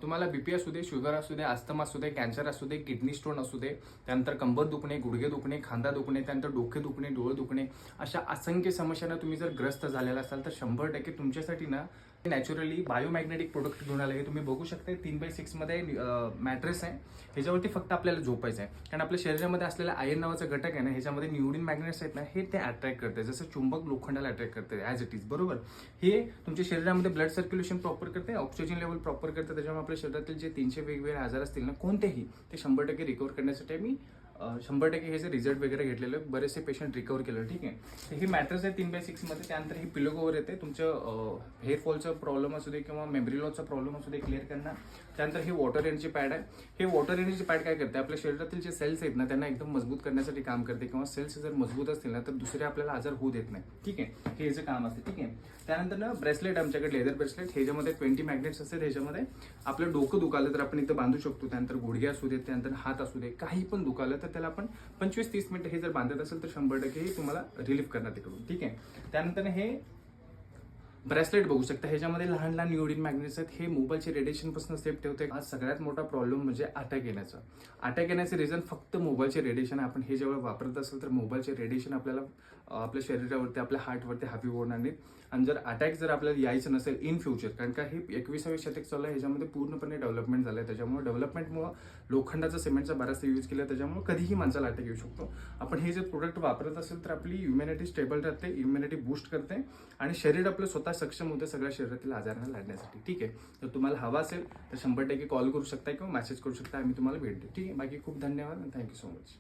तुम्हाला बीपी असू दे, शुगर असू दे, अस्थमा असू दे, कॅन्सर असू दे, किडनी स्टोन असू दे, त्यानंतर कंबर दुखणे, गुडघे दुखणे, खांदा दुखणे, त्यानंतर डोके दुखणे, डोळे दुखणे, अशा असंख्य समस्यांना तुम्ही जर ग्रस्त झालेला असाल तर 100% तुमच्यासाठी ना नॅचरली बायोमॅग्नेटिक प्रोडक्ट घेऊन आले. हे तुम्ही बघू शकता 3x6 मध्ये मॅट्रेस आहे. ह्याच्यावरती फक्त आपल्याला झोपायचं आहे, कारण आपल्या शरीरामध्ये असलेला आयर्न नावाचा घटक आहे ना, ह्याच्यामध्ये निओडीन मॅग्नेट्स आहेत ना, हे ते अट्रॅक्ट करते, जसं चुंबक लोखंडाला अट्रॅक्ट करते ॲज इट इज. बरोबर, हे तुमच्या शरीरामध्ये ब्लड सर्क्युलेशन प्रॉपर करते, ऑक्सिजन लेवल प्रॉपर करते. त्याच्यामुळे आपल्या शरीरातील जे 300 वेगवेगळे आजार असतील ना कोणतेही, ते 100% रिकवर करण्यासाठी मी 100% हे जे रिझल्ट वगैरे घेतलेले बरेचसे पेशंट रिकवर केलं. ठीक आहे, तर ही मॅट्रेस आहे 3x6 मध्ये. त्यानंतर ही पिलो कव्हर येते. तुमचं हेअर फॉलचा प्रॉब्लेम असू दे किंवा मेमरी लॉसचा प्रॉब्लेम असू दे क्लिअर करणार. त्यानंतर ही वॉटर एनर्जी पॅड आहे. हे वॉटर एनर्जी पॅड काय करते, आपल्या शरीरातील जे सेल्स आहेत ना त्यांना एकदम मजबूत करण्यासाठी काम करते, किंवा सेल्स जर मजबूत असतील ना तर दुसरे आपल्याला आजार होऊ देत नाही. ठीक आहे, हे जे काम असते. ठीक आहे, त्यानंतर ना ब्रेसलेट आमच्याकडे लेदर ब्रेसलेट, ह्याच्यामध्ये 20 मॅग्नेट्स असतात. ह्याच्यामध्ये आपलं डोकं दुखालं तर आपण इथं बांधू शकतो. त्यानंतर गुडघे असू दे, त्यानंतर हात असू दे, काही पण दुखालं तर त्याला आपण 25-30 मिनिटं हे जर बांधत असेल तर 100% हे तुम्हाला रिलीफ करण्यात येईल. ठीक आहे, त्यानंतर हे ब्रेसलेट बघू शकता. ह्याच्यामध्ये लहान लहान निओडीन मॅग्नेट्स आहेत. हे मोबाईलचे रेडिएशन पासून सेफ ठेवते. आज सगळ्यात मोठा प्रॉब्लेम म्हणजे अटॅक येण्याचा. अटॅक येण्याचे रिझन फक्त मोबाईलचे रेडिएशन. आपण हे जेव्हा वापरत असेल तर मोबाईलचे रेडिएशन आपल्याला आपल्या शरीरावरती, आपल्या हार्टवरती हवी होणार नाहीत. आणि जर अटॅक जर आपल्याला यायचं नसेल इन फ्युचर, कारण का हे 21वे शतक चालू आहे, ह्याच्यामध्ये पूर्णपणे डेव्हलपमेंट झालं आहे. त्याच्यामुळे डेव्हलपमेंटमुळे लोखंडाचा सिमेंटचा बराचसा यूज केला, त्याच्यामुळे कधीही माणसाला अटॅक येऊ शकतो. आपण हे जे प्रोडक्ट वापरत असेल तर आपली इम्युनिटी स्टेबल राहते, इम्युनिटी बूस्ट करते आणि शरीर आपलं स्वतः सक्षम होते सगळ्या शरीरातील आजारांना लढण्यासाठी. ठीक आहे, तर तुम्हाला हवा असेल तर 100% कॉल करू शकता किंवा मेसेज करू शकता. आम्ही तुम्हाला भेट देऊ. ठीक आहे, बाकी खूप धन्यवाद आणि थँक्यू सो मच.